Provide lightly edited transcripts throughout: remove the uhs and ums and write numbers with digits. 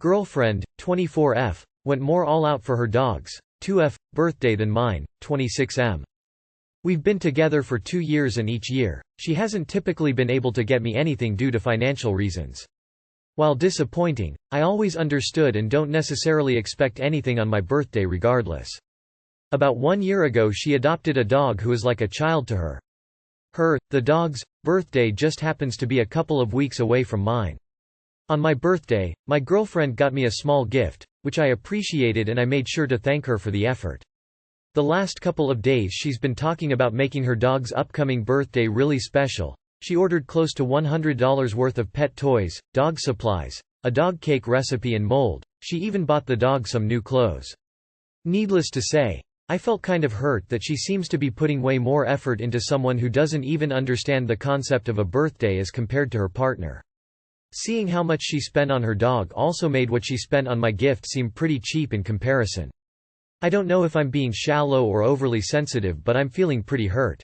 Girlfriend, 24F, went more all out for her dogs. 2F, birthday than mine, 26M. We've been together for 2 years and each year, she hasn't typically been able to get me anything due to financial reasons. While disappointing, I always understood and don't necessarily expect anything on my birthday regardless. About 1 year ago she adopted a dog who is like a child to her. The dog's, birthday just happens to be a couple of weeks away from mine. On my birthday, my girlfriend got me a small gift, which I appreciated and I made sure to thank her for the effort. The last couple of days she's been talking about making her dog's upcoming birthday really special. She ordered close to $100 worth of pet toys, dog supplies, a dog cake recipe and mold. She even bought the dog some new clothes. Needless to say, I felt kind of hurt that she seems to be putting way more effort into someone who doesn't even understand the concept of a birthday as compared to her partner. Seeing how much she spent on her dog also made what she spent on my gift seem pretty cheap in comparison. I don't know if I'm being shallow or overly sensitive, but I'm feeling pretty hurt.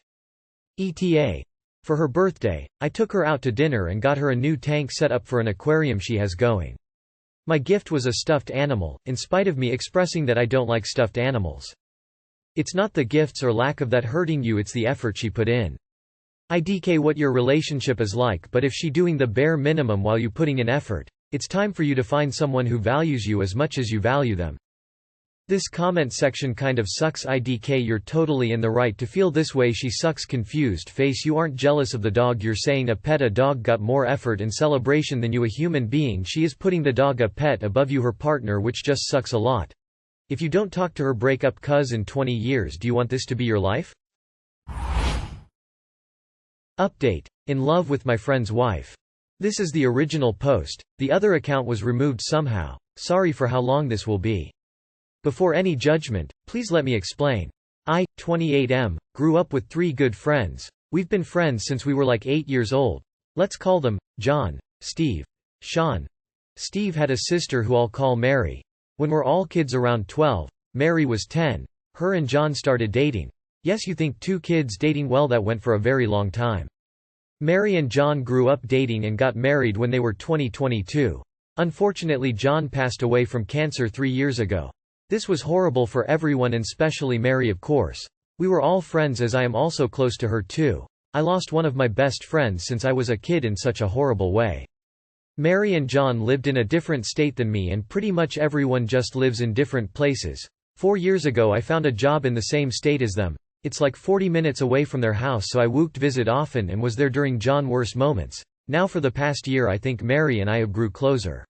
ETA. For her birthday, I took her out to dinner and got her a new tank set up for an aquarium she has going. My gift was a stuffed animal, in spite of me expressing that I don't like stuffed animals. It's not the gifts or lack of that hurting you, it's the effort she put in. IDK what your relationship is like, but if she doing the bare minimum while you putting in effort, it's time for you to find someone who values you as much as you value them. This comment section kind of sucks. IDK you're totally in the right to feel this way. She sucks. Confused face. You aren't jealous of the dog, you're saying a dog got more effort and celebration than you, a human being. She is putting the dog a pet above you, her partner, which just sucks a lot. If you don't talk to her, break up, cuz in 20 years do you want this to be your life? Update. In love with my friend's wife. This is the original post, the other account was removed somehow. Sorry for how long this will be. Before any judgment, please let me explain. I, 28M, grew up with 3 good friends. We've been friends since we were like 8 years old. Let's call them John, Steve, Sean. Steve had a sister who I'll call Mary. When we're all kids around 12, Mary was 10. Her and John started dating. Yes, you think 2 kids dating, well, that went for a very long time. Mary and John grew up dating and got married when they were 22. Unfortunately, John passed away from cancer 3 years ago. This was horrible for everyone and especially Mary, of course. We were all friends as I am also close to her too. I lost one of my best friends since I was a kid in such a horrible way. Mary and John lived in a different state than me, and pretty much everyone just lives in different places. 4 years ago I found a job in the same state as them. It's like 40 minutes away from their house, so I wooked visit often and was there during John's worst moments. Now for the past year I think Mary and I have grew closer.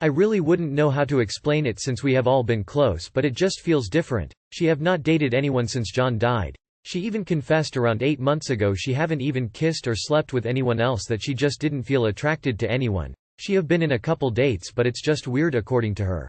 I really wouldn't know how to explain it since we have all been close, but it just feels different. She have not dated anyone since John died. She even confessed around 8 months ago she haven't even kissed or slept with anyone else, that she just didn't feel attracted to anyone. She have been in a couple dates, but it's just weird according to her.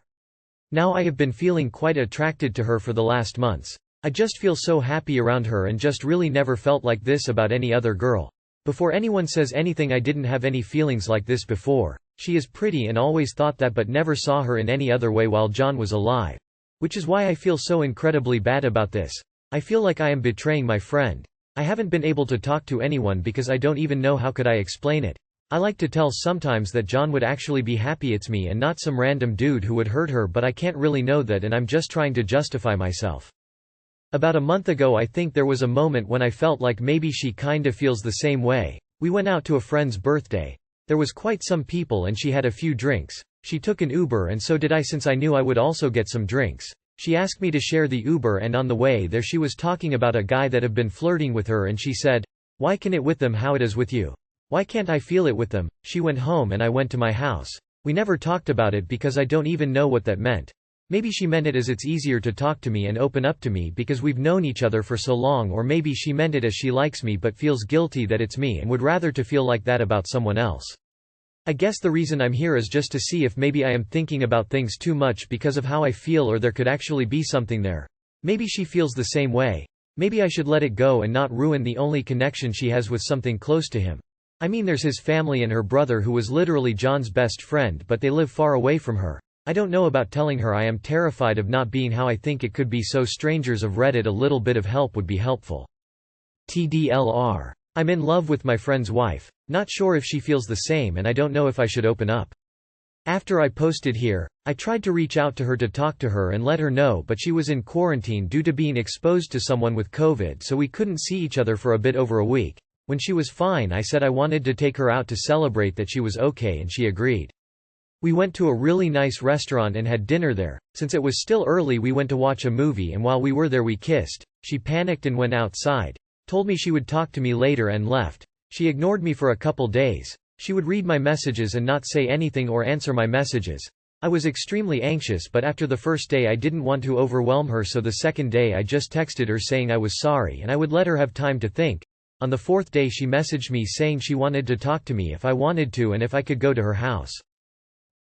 Now I have been feeling quite attracted to her for the last months. I just feel so happy around her and just really never felt like this about any other girl. Before anyone says anything, I didn't have any feelings like this before. She is pretty and always thought that, but never saw her in any other way while John was alive. Which is why I feel so incredibly bad about this. I feel like I am betraying my friend. I haven't been able to talk to anyone because I don't even know how could I explain it. I like to tell sometimes that John would actually be happy it's me and not some random dude who would hurt her, but I can't really know that and I'm just trying to justify myself. About a month ago I think there was a moment when I felt like maybe she kinda feels the same way. We went out to a friend's birthday. There was quite some people and she had a few drinks. She took an Uber and so did I, since I knew I would also get some drinks. She asked me to share the Uber, and on the way there she was talking about a guy that had been flirting with her and she said, "Why can it with them how it is with you? Why can't I feel it with them?" She went home and I went to my house. We never talked about it because I don't even know what that meant. Maybe she meant it as it's easier to talk to me and open up to me because we've known each other for so long, or maybe she meant it as she likes me but feels guilty that it's me and would rather to feel like that about someone else. I guess the reason I'm here is just to see if maybe I am thinking about things too much because of how I feel, or there could actually be something there. Maybe she feels the same way. Maybe I should let it go and not ruin the only connection she has with something close to him. I mean, there's his family and her brother who was literally John's best friend, but they live far away from her. I don't know about telling her. I am terrified of not being how I think it could be, so strangers of Reddit, a little bit of help would be helpful. TDLR. I'm in love with my friend's wife. Not sure if she feels the same and I don't know if I should open up. After I posted here, I tried to reach out to her to talk to her and let her know, but she was in quarantine due to being exposed to someone with COVID, so we couldn't see each other for a bit over a week. When she was fine, I said I wanted to take her out to celebrate that she was okay, and she agreed. We went to a really nice restaurant and had dinner there. Since it was still early, we went to watch a movie, and while we were there we kissed. She panicked and went outside, told me she would talk to me later, and left. She ignored me for a couple days. She would read my messages and not say anything or answer my messages. I was extremely anxious, but after the first day I didn't want to overwhelm her, so the second day I just texted her saying I was sorry and I would let her have time to think. On the fourth day she messaged me saying she wanted to talk to me if I wanted to and if I could go to her house.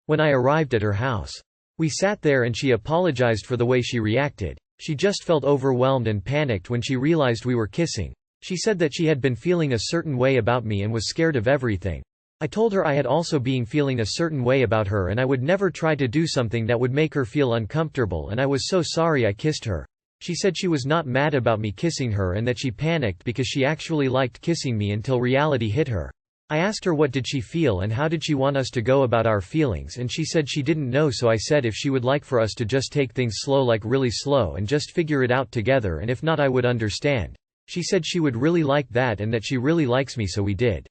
When I arrived at her house, we sat there and she apologized for the way she reacted. She just felt overwhelmed and panicked when she realized we were kissing. She said that she had been feeling a certain way about me and was scared of everything. I told her I had also been feeling a certain way about her and I would never try to do something that would make her feel uncomfortable, and I was so sorry I kissed her. She said she was not mad about me kissing her and that she panicked because she actually liked kissing me until reality hit her. I asked her what did she feel and how did she want us to go about our feelings, and she said she didn't know, so I said if she would like for us to just take things slow, like really slow, and just figure it out together, and if not I would understand. She said she would really like that and that she really likes me, so we did.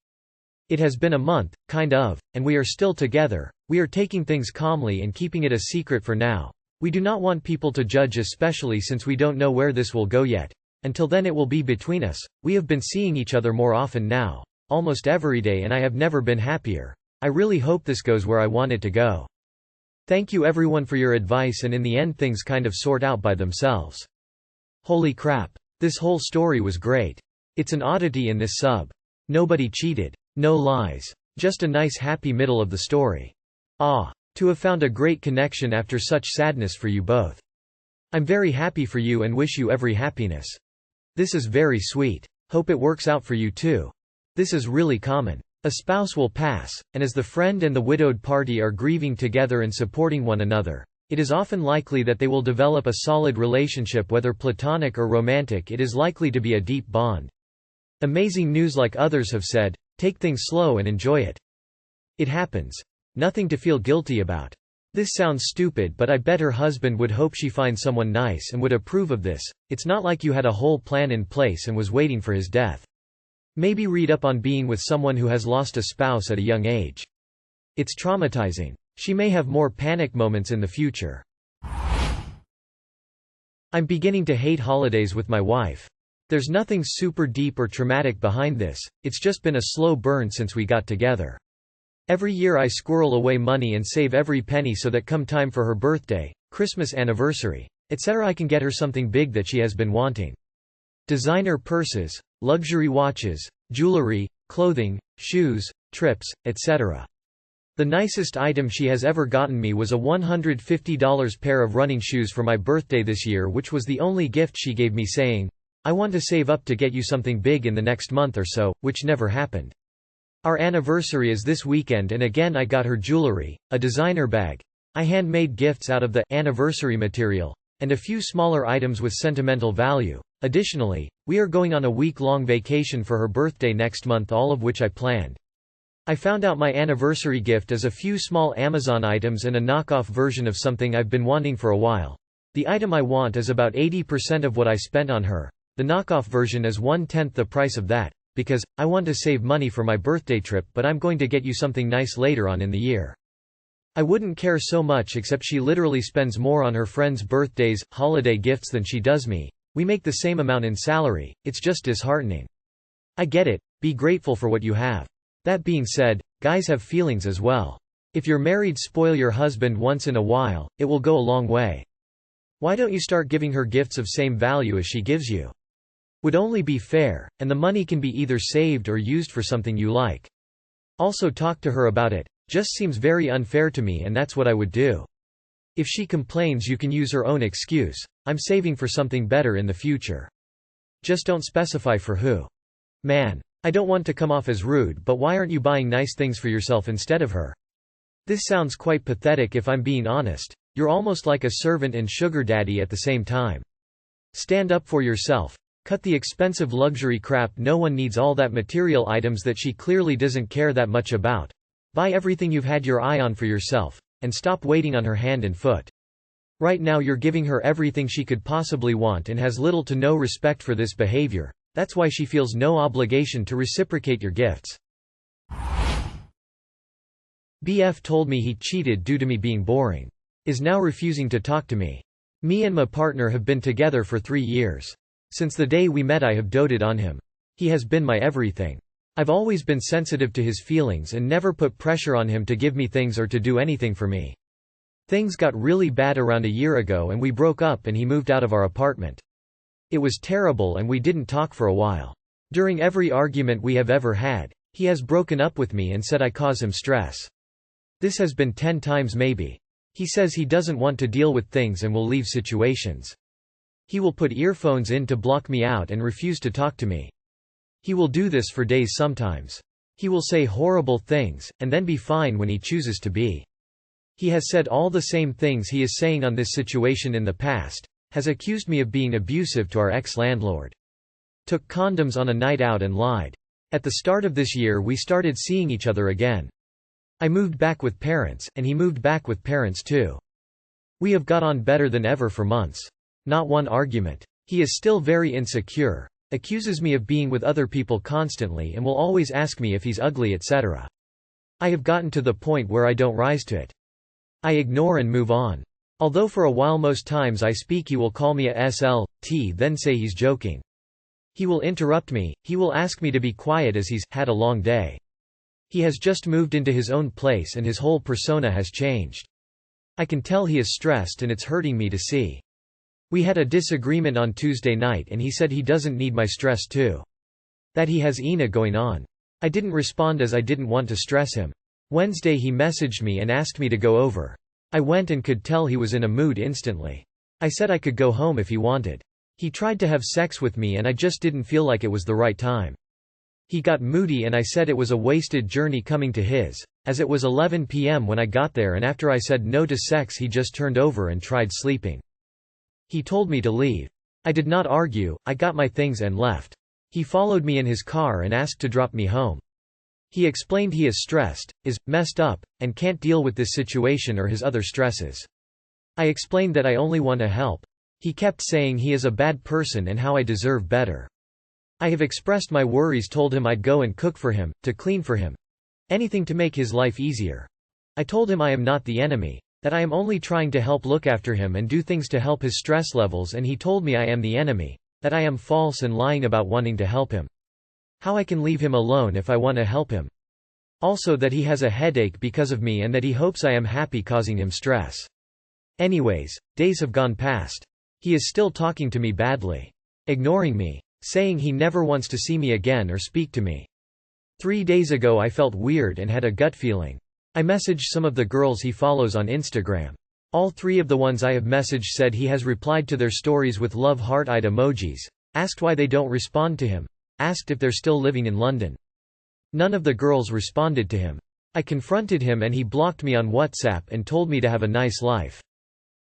It has been a month, kind of, and we are still together. We are taking things calmly and keeping it a secret for now. We do not want people to judge, especially since we don't know where this will go yet. Until then it will be between us. We have been seeing each other more often now, almost every day, and I have never been happier. I really hope this goes where I want it to go. Thank you everyone for your advice, and in the end things kind of sort out by themselves. Holy crap. This whole story was great. It's an oddity in this sub. Nobody cheated. No lies. Just a nice happy middle of the story. Ah. To have found a great connection after such sadness for you both. I'm very happy for you and wish you every happiness. This is very sweet. Hope it works out for you too. This is really common. A spouse will pass, and as the friend and the widowed party are grieving together and supporting one another, it is often likely that they will develop a solid relationship, whether platonic or romantic. It is likely to be a deep bond. Amazing news, like others have said. Take things slow and enjoy it. It happens. Nothing to feel guilty about. This sounds stupid, but I bet her husband would hope she finds someone nice and would approve of this. It's not like you had a whole plan in place and was waiting for his death. Maybe read up on being with someone who has lost a spouse at a young age. It's traumatizing. She may have more panic moments in the future. I'm beginning to hate holidays with my wife. There's nothing super deep or traumatic behind this, it's just been a slow burn since we got together. Every year I squirrel away money and save every penny so that come time for her birthday, Christmas anniversary, etc. I can get her something big that she has been wanting. Designer purses, luxury watches, jewelry, clothing, shoes, trips, etc. The nicest item she has ever gotten me was a $150 pair of running shoes for my birthday this year, which was the only gift she gave me, saying, I want to save up to get you something big in the next month or so, which never happened. Our anniversary is this weekend, and again I got her jewelry, a designer bag. I handmade gifts out of the anniversary material, and a few smaller items with sentimental value. Additionally, we are going on a week-long vacation for her birthday next month, all of which I planned. I found out my anniversary gift is a few small Amazon items and a knockoff version of something I've been wanting for a while. The item I want is about 80% of what I spent on her. The knockoff version is 1/10 the price of that, because I want to save money for my birthday trip, but I'm going to get you something nice later on in the year. I wouldn't care so much, except she literally spends more on her friends' birthdays, holiday gifts than she does me. We make the same amount in salary. It's just disheartening. I get it. Be grateful for what you have. That being said, guys have feelings as well. If you're married, spoil your husband once in a while, it will go a long way. Why don't you start giving her gifts of same value as she gives you? Would only be fair, and the money can be either saved or used for something you like. Also talk to her about it. Just seems very unfair to me, and that's what I would do. If she complains, you can use her own excuse. I'm saving for something better in the future. Just don't specify for who. Man. I don't want to come off as rude, but why aren't you buying nice things for yourself instead of her? This sounds quite pathetic if I'm being honest. You're almost like a servant and sugar daddy at the same time. Stand up for yourself. Cut the expensive luxury crap. No one needs all that material items that she clearly doesn't care that much about. Buy everything you've had your eye on for yourself, and stop waiting on her hand and foot. Right now you're giving her everything she could possibly want and has little to no respect for this behavior. That's why she feels no obligation to reciprocate your gifts. BF told me he cheated due to me being boring. Is now refusing to talk to me. Me and my partner have been together for 3 years. Since the day we met I have doted on him. He has been my everything. I've always been sensitive to his feelings and never put pressure on him to give me things or to do anything for me. Things got really bad around a year ago and we broke up and he moved out of our apartment. It was terrible and we didn't talk for a while. During every argument we have ever had, he has broken up with me and said I cause him stress. This has been 10 times maybe. He says he doesn't want to deal with things and will leave situations. He will put earphones in to block me out and refuse to talk to me. He will do this for days sometimes. He will say horrible things, and then be fine when he chooses to be. He has said all the same things he is saying on this situation in the past, has accused me of being abusive to our ex-landlord. Took condoms on a night out and lied. At the start of this year we started seeing each other again. I moved back with parents, and he moved back with parents too. We have got on better than ever for months. Not one argument. He is still very insecure, accuses me of being with other people constantly and will always ask me if he's ugly etc. I have gotten to the point where I don't rise to it. I ignore and move on. Although for a while most times I speak he will call me a SLT then say he's joking. He will interrupt me, he will ask me to be quiet as he's had a long day. He has just moved into his own place and his whole persona has changed. I can tell he is stressed and it's hurting me to see. We had a disagreement on Tuesday night and he said he doesn't need my stress too. That he has ENA going on. I didn't respond as I didn't want to stress him. Wednesday he messaged me and asked me to go over. I went and could tell he was in a mood instantly. I said I could go home if he wanted. He tried to have sex with me and I just didn't feel like it was the right time. He got moody and I said it was a wasted journey coming to his, as it was 11 p.m. when I got there and after I said no to sex he just turned over and tried sleeping. He told me to leave. I did not argue, I got my things and left. He followed me in his car and asked to drop me home. He explained he is stressed, is messed up, and can't deal with this situation or his other stresses. I explained that I only want to help. He kept saying he is a bad person and how I deserve better. I have expressed my worries, told him I'd go and cook for him, to clean for him. Anything to make his life easier. I told him I am not the enemy, that I am only trying to help look after him and do things to help his stress levels and he told me I am the enemy, that I am false and lying about wanting to help him. How I can leave him alone if I want to help him. Also that he has a headache because of me and that he hopes I am happy causing him stress. Anyways, days have gone past. He is still talking to me badly. Ignoring me. Saying he never wants to see me again or speak to me. 3 days ago I felt weird and had a gut feeling. I messaged some of the girls he follows on Instagram. All 3 of the ones I have messaged said he has replied to their stories with love heart-eyed emojis, asked why they don't respond to him, asked if they're still living in London. None of the girls responded to him. I confronted him and he blocked me on WhatsApp and told me to have a nice life.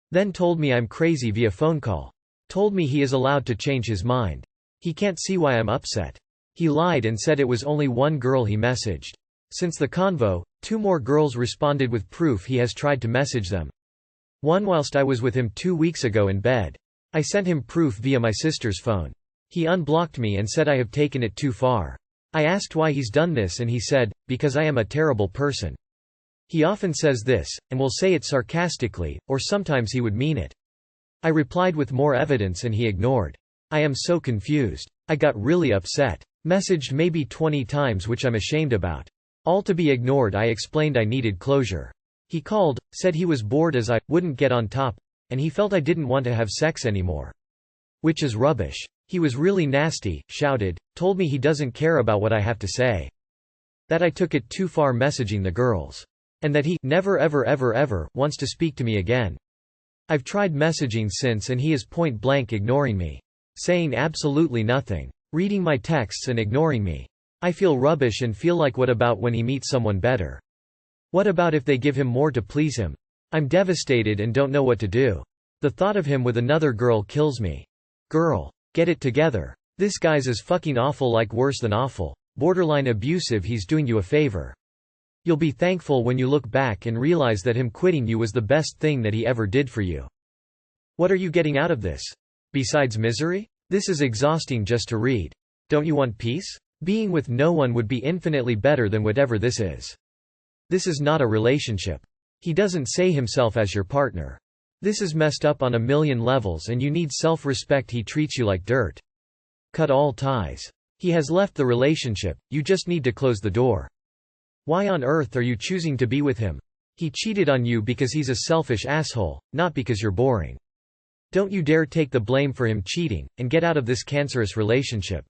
Then told me I'm crazy via phone call. Told me he is allowed to change his mind. He can't see why I'm upset. He lied and said it was only one girl he messaged. Since the convo, 2 more girls responded with proof he has tried to message them. One whilst I was with him 2 weeks ago in bed. I sent him proof via my sister's phone. He unblocked me and said I have taken it too far. I asked why he's done this and he said, because I am a terrible person. He often says this, and will say it sarcastically, or sometimes he would mean it. I replied with more evidence and he ignored. I am so confused. I got really upset. Messaged maybe 20 times which I'm ashamed about. All to be ignored. I explained I needed closure. He called, said he was bored as I wouldn't get on top, and he felt I didn't want to have sex anymore. Which is rubbish. He was really nasty, shouted, told me he doesn't care about what I have to say. That I took it too far messaging the girls. And that he never ever wants to speak to me again. I've tried messaging since and he is point blank ignoring me. Saying absolutely nothing. Reading my texts and ignoring me. I feel rubbish and feel like what about when he meets someone better? What about if they give him more to please him? I'm devastated and don't know what to do. The thought of him with another girl kills me. Girl. Get it together. This guy's is fucking awful, like worse than awful. Borderline abusive. He's doing you a favor. You'll be thankful when you look back and realize that him quitting you was the best thing that he ever did for you. What are you getting out of this? Besides misery? This is exhausting just to read. Don't you want peace? Being with no one would be infinitely better than whatever this is. This is not a relationship. He doesn't say himself as your partner. This is messed up on a million levels and you need self-respect. He treats you like dirt. Cut all ties. He has left the relationship, you just need to close the door. Why on earth are you choosing to be with him? He cheated on you because he's a selfish asshole, not because you're boring. Don't you dare take the blame for him cheating, and get out of this cancerous relationship.